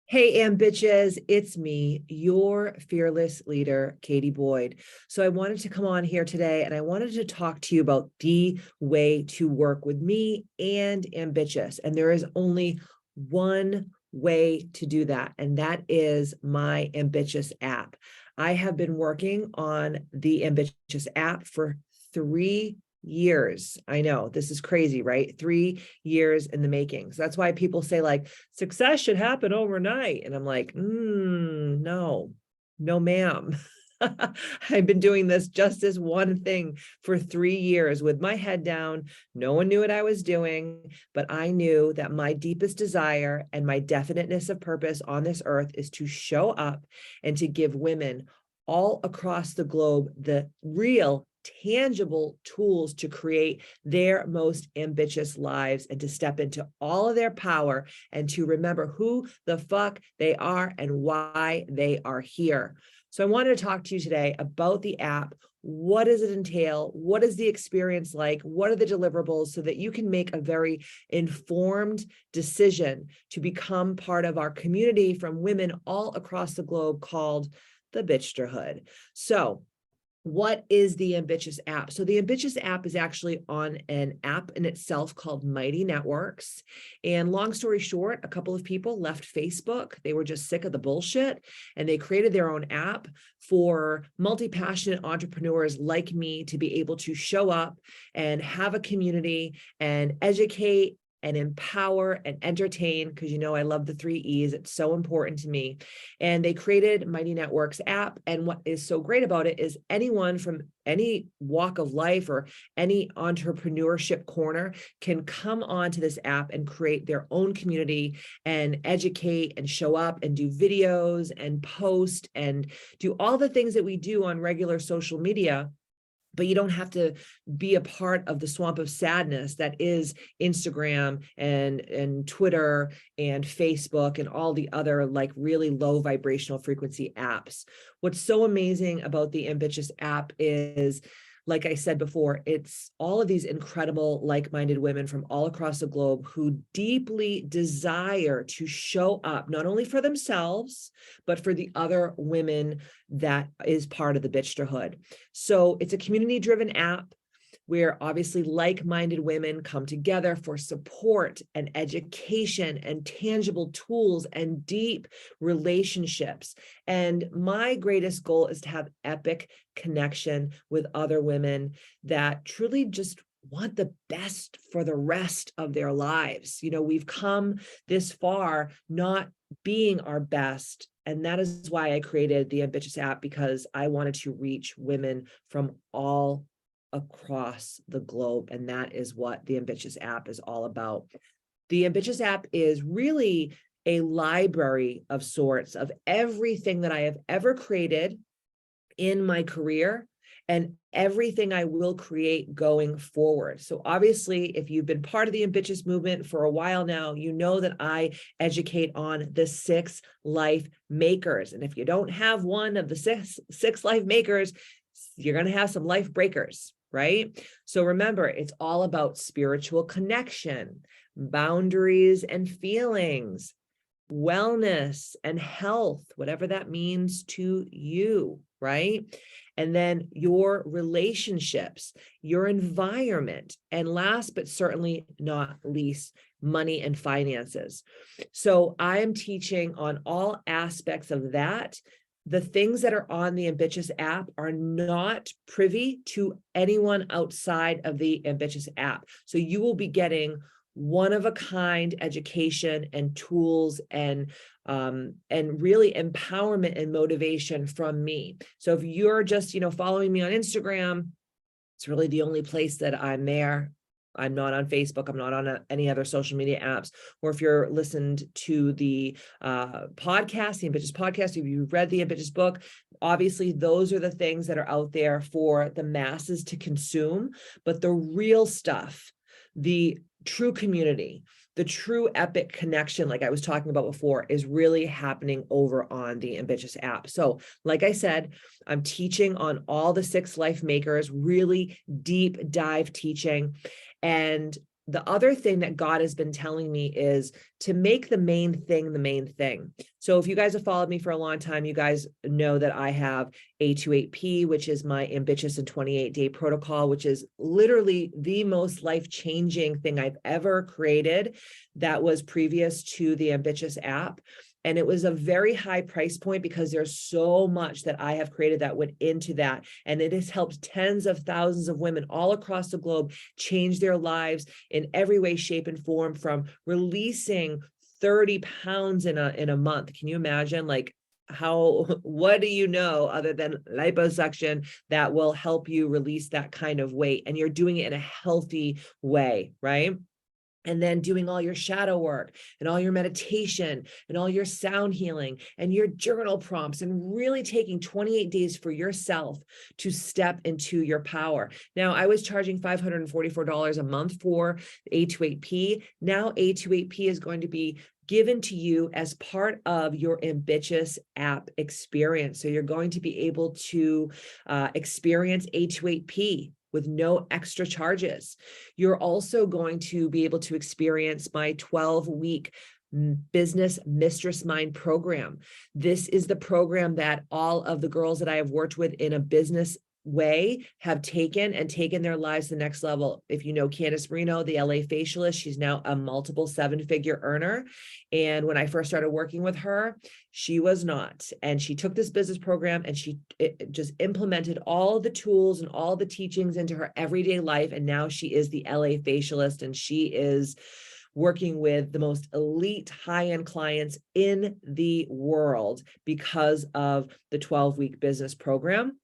Hey, Ambitches, it's me, your fearless leader, Katie Boyd. So I wanted to come on here today and I wanted to talk to you about the way to work with me and Ambitchious. And there is only one way to do that, and that is my Ambitchious app. I have been working on the Ambitchious app for 3 years. I know this is crazy, right? 3 years in the making. So that's why people say like success should happen overnight. And I'm like, no, no, ma'am. I've been doing this just as one thing for 3 years with my head down. No one knew what I was doing, but I knew that my deepest desire and my definiteness of purpose on this earth is to show up and to give women all across the globe the real tangible tools to create their most ambitious lives and to step into all of their power and to remember who the fuck they are and why they are here. So I wanted to talk to you today about the app. What does it entail? What is the experience like? What are the deliverables so that you can make a very informed decision to become part of our community from women all across the globe called the Bitchterhood. So what is the Ambitchious app? So the Ambitchious app is actually on an app in itself called Mighty Networks. And long story short, a couple of people left Facebook. They were just sick of the bullshit and they created their own app for multi-passionate entrepreneurs like me to be able to show up and have a community and educate and empower and entertain, because you know I love the 3 E's. It's so important to me. And they created Mighty Networks app. And what is so great about it is anyone from any walk of life or any entrepreneurship corner can come onto this app and create their own community and educate and show up and do videos and post and do all the things that we do on regular social media. But you don't have to be a part of the swamp of sadness that is Instagram and Twitter and Facebook and all the other like really low vibrational frequency apps. What's so amazing about the Ambitchious app is, like I said before, it's all of these incredible like-minded women from all across the globe who deeply desire to show up, not only for themselves, but for the other women that is part of the Bitchterhood. So it's a community-driven app where obviously like-minded women come together for support and education and tangible tools and deep relationships. And my greatest goal is to have epic connection with other women that truly just want the best for the rest of their lives. You know, we've come this far not being our best. And that is why I created the Ambitchious app, because I wanted to reach women from all across the globe. And that is what the Ambitchious app is all about. The Ambitchious app is really a library of sorts of everything that I have ever created in my career and everything I will create going forward. So obviously, if you've been part of the Ambitchious movement for a while now, you know that I educate on the 6 life makers. And if you don't have one of the six life makers, you're going to have some life breakers, right? So remember, it's all about spiritual connection, boundaries and feelings, wellness and health, whatever that means to you, right? And then your relationships, your environment, and last but certainly not least, money and finances. So I am teaching on all aspects of that. The things that are on the Ambitchious app are not privy to anyone outside of the Ambitchious app. So you will be getting one-of-a-kind education and tools and really empowerment and motivation from me. So if you're just, following me on Instagram, it's really the only place that I'm there. I'm not on Facebook. I'm not on any other social media apps. Or if you're listened to the podcast, the Ambitchious podcast, if you've read the Ambitchious book, obviously those are the things that are out there for the masses to consume. But the real stuff, the true community, the true epic connection, like I was talking about before, is really happening over on the Ambitchious app. So like I said, I'm teaching on all the 6 life makers, really deep dive teaching. And the other thing that God has been telling me is to make the main thing the main thing. So if you guys have followed me for a long time, you guys know that I have A28P, which is my Ambitchious and 28-day protocol, which is literally the most life-changing thing I've ever created that was previous to the Ambitchious app. And it was a very high price point because there's so much that I have created that went into that. And it has helped tens of thousands of women all across the globe change their lives in every way, shape, and form, from releasing 30 pounds in a month. Can you imagine, like, what do you know other than liposuction that will help you release that kind of weight? And you're doing it in a healthy way, right? And then doing all your shadow work and all your meditation and all your sound healing and your journal prompts, and really taking 28 days for yourself to step into your power. Now, I was charging $544 a month for A28P. Now A28P is going to be given to you as part of your Ambitchious app experience. So you're going to be able to experience A28P with no extra charges. You're also going to be able to experience my 12-week Business Mistress Mind program. This is the program that all of the girls that I have worked with in a business way have taken their lives to the next level. If you know Candice Marino, the LA facialist, she's now a multiple 7-figure earner. And when I first started working with her, she was not. And she took this business program and she just implemented all the tools and all the teachings into her everyday life. And now she is the LA facialist, and she is working with the most elite high-end clients in the world because of the 12-week business program.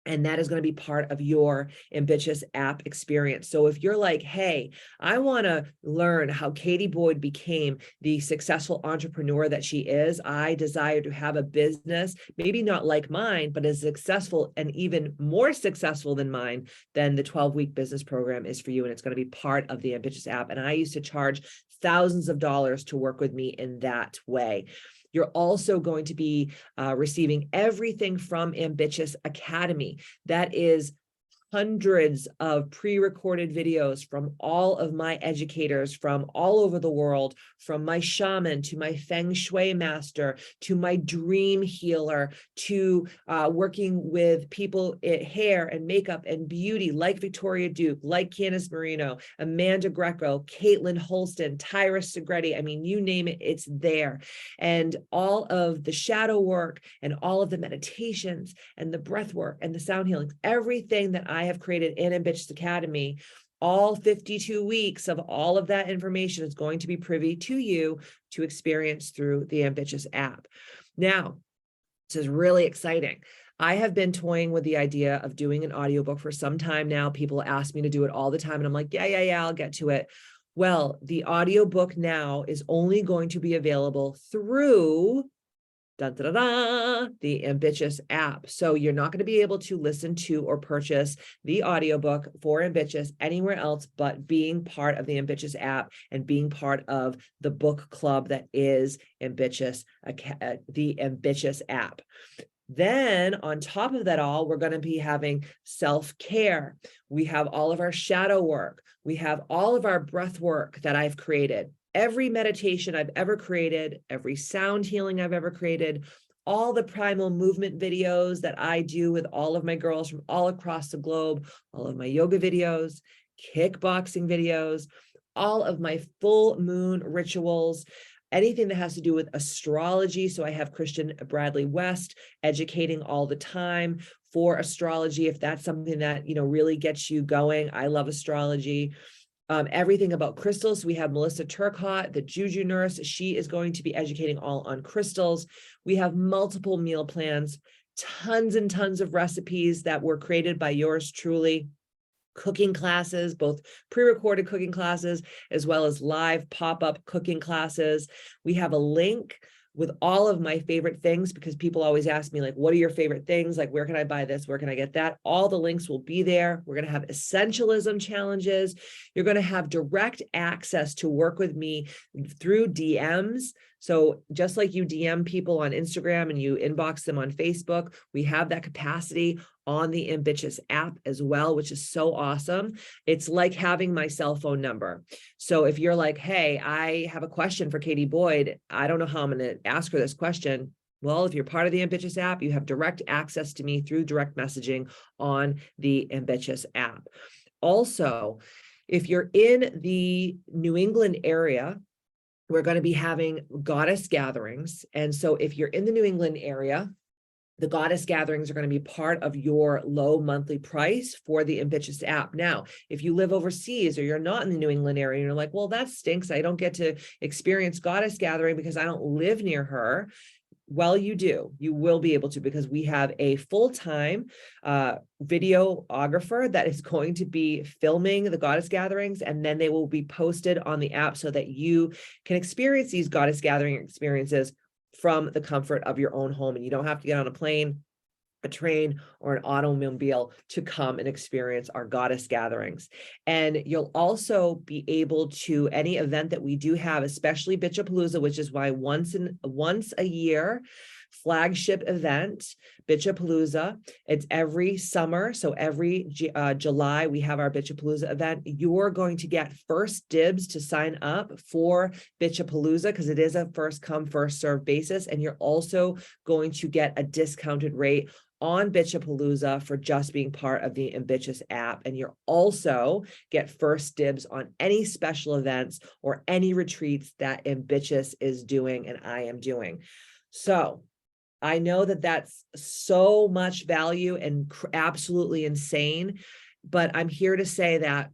And that is going to be part of your Ambitchious app experience. So if you're like, hey, I want to learn how Katie Boyd became the successful entrepreneur that she is, I desire to have a business, maybe not like mine, but as successful and even more successful than mine, then the 12-week business program is for you. And it's going to be part of the Ambitchious app. And I used to charge thousands of dollars to work with me in that way. You're also going to be receiving everything from Ambitchious Academy. That is hundreds of pre-recorded videos from all of my educators from all over the world, from my shaman to my feng shui master, to my dream healer, to working with people in hair and makeup and beauty, like Victoria Duke, like Candice Marino, Amanda Greco, Caitlin Holston, Tyra Segretti. I mean, you name it, it's there. And all of the shadow work and all of the meditations and the breath work and the sound healing, everything that I have created in Ambitchious Academy, all 52 weeks of all of that information is going to be privy to you to experience through the Ambitchious app. Now, this is really exciting. I have been toying with the idea of doing an audiobook for some time now. People ask me to do it all the time, and I'm like, yeah, I'll get to it. Well, the audiobook now is only going to be available through the Ambitchious app. So you're not going to be able to listen to or purchase the audiobook for Ambitchious anywhere else but being part of the Ambitchious app and being part of the book club that is Ambitchious, the Ambitchious app. Then on top of that all, we're going to be having self-care. We have all of our shadow work. We have all of our breath work that I've created. Every meditation I've ever created, every sound healing I've ever created, all the primal movement videos that I do with all of my girls from all across the globe, all of my yoga videos, kickboxing videos, all of my full moon rituals, anything that has to do with astrology. So I have Christian Bradley West educating all the time for astrology. If that's something that, really gets you going, I love astrology. Everything about crystals. We have Melissa Turcotte, the Juju nurse. She is going to be educating all on crystals. We have multiple meal plans, tons and tons of recipes that were created by yours truly, cooking classes, both pre-recorded cooking classes, as well as live pop-up cooking classes. We have a link with all of my favorite things, because people always ask me, like, what are your favorite things? Like, where can I buy this? Where can I get that? All the links will be there. We're going to have essentialism challenges. You're going to have direct access to work with me through DMs. So just like you DM people on Instagram and you inbox them on Facebook, we have that capacity. on the Ambitchious app as well, which is so awesome. It's like having my cell phone number. So if you're like, hey, I have a question for Katie Boyd, I don't know how I'm going to ask her this question. Well, if you're part of the Ambitchious app, you have direct access to me through direct messaging on the Ambitchious app. Also, if you're in the New England area, we're going to be having goddess gatherings. And so if you're in the New England area, the goddess gatherings are going to be part of your low monthly price for the Ambitchious app. Now, if you live overseas or you're not in the New England area, and you're like, well, that stinks. I don't get to experience goddess gathering because I don't live near her. Well, you do. You will be able to, because we have a full-time videographer that is going to be filming the goddess gatherings, and then they will be posted on the app so that you can experience these goddess gathering experiences from the comfort of your own home. And you don't have to get on a plane, a train, or an automobile to come and experience our goddess gatherings. And you'll also be able to, any event that we do have, especially Bitchapalooza, which is why once a year flagship event, Bitchapalooza. It's every summer. So every July, we have our Bitchapalooza event. You're going to get first dibs to sign up for Bitchapalooza because it is a first come, first serve basis. And you're also going to get a discounted rate on Bitchapalooza for just being part of the Ambitchious app. And you'll also get first dibs on any special events or any retreats that Ambitchious is doing and I am doing. So I know that that's so much value and absolutely insane, but I'm here to say that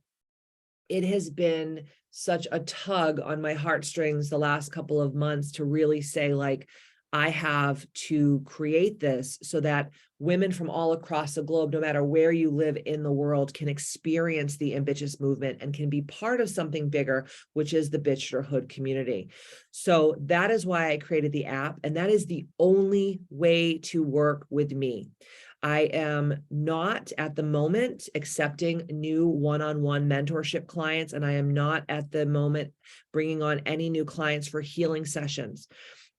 it has been such a tug on my heartstrings the last couple of months to really say, like, I have to create this so that women from all across the globe, no matter where you live in the world, can experience the Ambitchious movement and can be part of something bigger, which is the Bitchterhood community. So that is why I created the app, and that is the only way to work with me. I am not at the moment accepting new one-on-one mentorship clients, and I am not at the moment bringing on any new clients for healing sessions.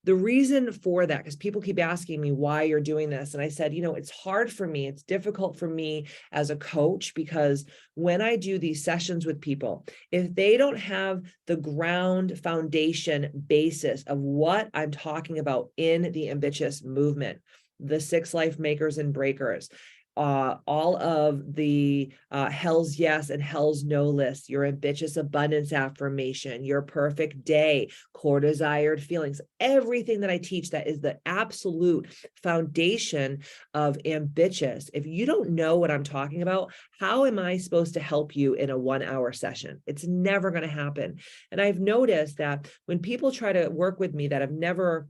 The reason for that, because people keep asking me why you're doing this. And I said, you know, it's hard for me. It's difficult for me as a coach, because when I do these sessions with people, if they don't have the ground foundation basis of what I'm talking about in the Ambitchious movement, the 6 life makers and breakers, all of the hell's yes and hell's no lists, your ambitious abundance affirmation, your perfect day, core desired feelings, everything that I teach that is the absolute foundation of Ambitchious. If you don't know what I'm talking about, how am I supposed to help you in a 1-hour session? It's never going to happen. And I've noticed that when people try to work with me that have never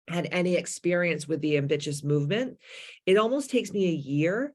had any experience with the Ambitchious movement, it almost takes me a year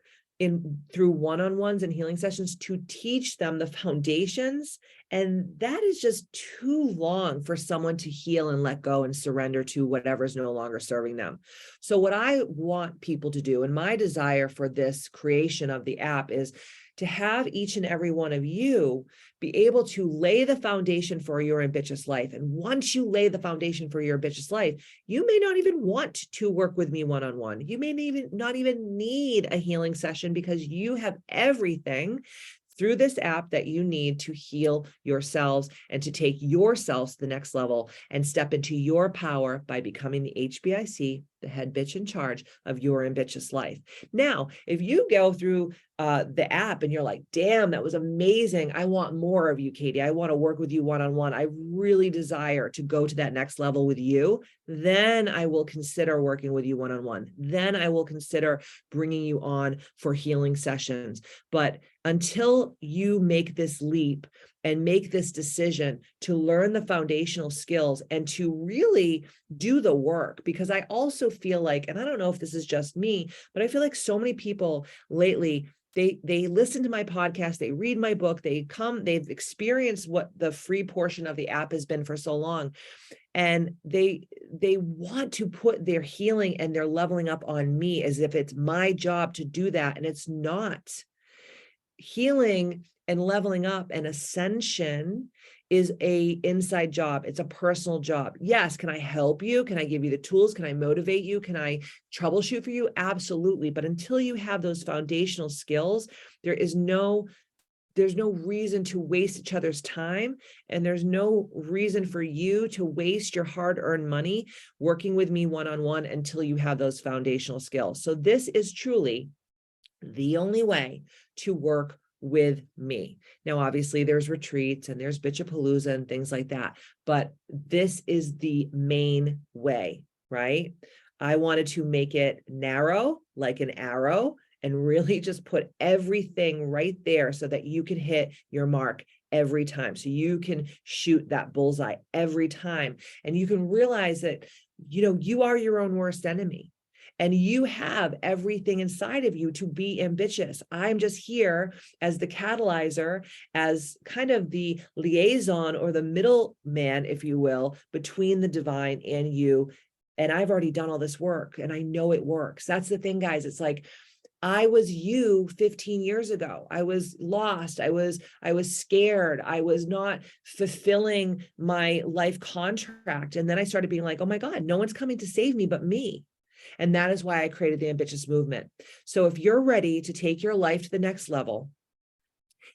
through one-on-ones and healing sessions to teach them the foundations. And that is just too long for someone to heal and let go and surrender to whatever is no longer serving them. So what I want people to do, and my desire for this creation of the app, is to have each and every one of you be able to lay the foundation for your ambitious life. And once you lay the foundation for your ambitious life, you may not even want to work with me one-on-one. You may not even need a healing session, because you have everything through this app that you need to heal yourselves and to take yourselves to the next level and step into your power by becoming the HBIC, the head bitch in charge of your ambitious life. Now, if you go through the app and you're like, damn, that was amazing. I want more of you, Katie. I want to work with you one-on-one. I really desire to go to that next level with you. Then I will consider working with you one-on-one. Then I will consider bringing you on for healing sessions. But until you make this leap and make this decision to learn the foundational skills and to really do the work, because I also feel like, and I don't know if this is just me, but I feel like so many people lately, they listen to my podcast, they read my book, they've experienced what the free portion of the app has been for so long. And they want to put their healing and their leveling up on me as if it's my job to do that. And it's not. Healing And leveling up and ascension is a inside job. It's a personal job. Yes. Can I help you? Can I give you the tools? Can I motivate you? Can I troubleshoot for you? Absolutely. But until you have those foundational skills, there's no reason to waste each other's time. And there's no reason for you to waste your hard-earned money working with me one-on-one until you have those foundational skills. So this is truly the only way to work with me. Now, obviously there's retreats and there's Bitchapalooza and things like that, but this is the main way, right? I wanted to make it narrow like an arrow and really just put everything right there so that you can hit your mark every time. So you can shoot that bullseye every time. And you can realize that, you are your own worst enemy. And you have everything inside of you to be ambitious. I'm just here as the catalyzer, as kind of the liaison or the middleman, if you will, between the divine and you. And I've already done all this work and I know it works. That's the thing, guys. It's like, I was you 15 years ago. I was lost. I was scared. I was not fulfilling my life contract. And then I started being like, oh my God, no one's coming to save me but me. And that is why I created the Ambitchious movement. So if you're ready to take your life to the next level,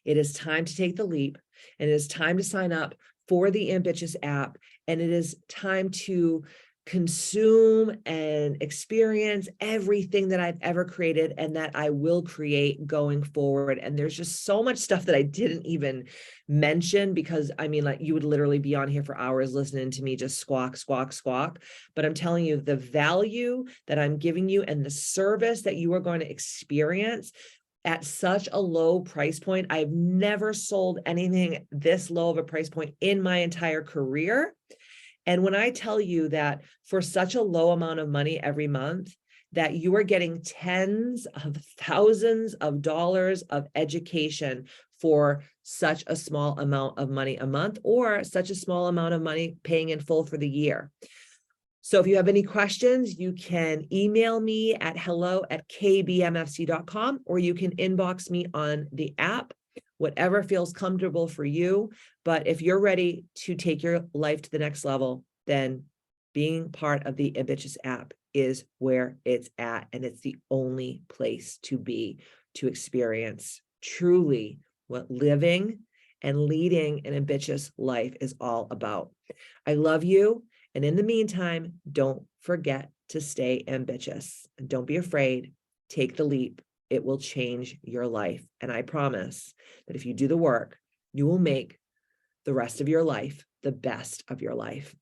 it is time to take the leap, and it is time to sign up for the Ambitchious app. And it is time to consume and experience everything that I've ever created and that I will create going forward. And there's just so much stuff that I didn't even mention, because I mean, like, you would literally be on here for hours listening to me just squawk, squawk, squawk. But I'm telling you, the value that I'm giving you and the service that you are going to experience at such a low price point. I've never sold anything this low of a price point in my entire career. And when I tell you that for such a low amount of money every month, that you are getting tens of thousands of dollars of education for such a small amount of money a month, or such a small amount of money paying in full for the year. So if you have any questions, you can email me at hello@kbmfc.com, or you can inbox me on the app, whatever feels comfortable for you. But if you're ready to take your life to the next level, then being part of the Ambitchious app is where it's at. And it's the only place to be, to experience truly what living and leading an ambitious life is all about. I love you. And in the meantime, don't forget to stay ambitious, and don't be afraid. Take the leap. It will change your life. And I promise that if you do the work, you will make the rest of your life the best of your life.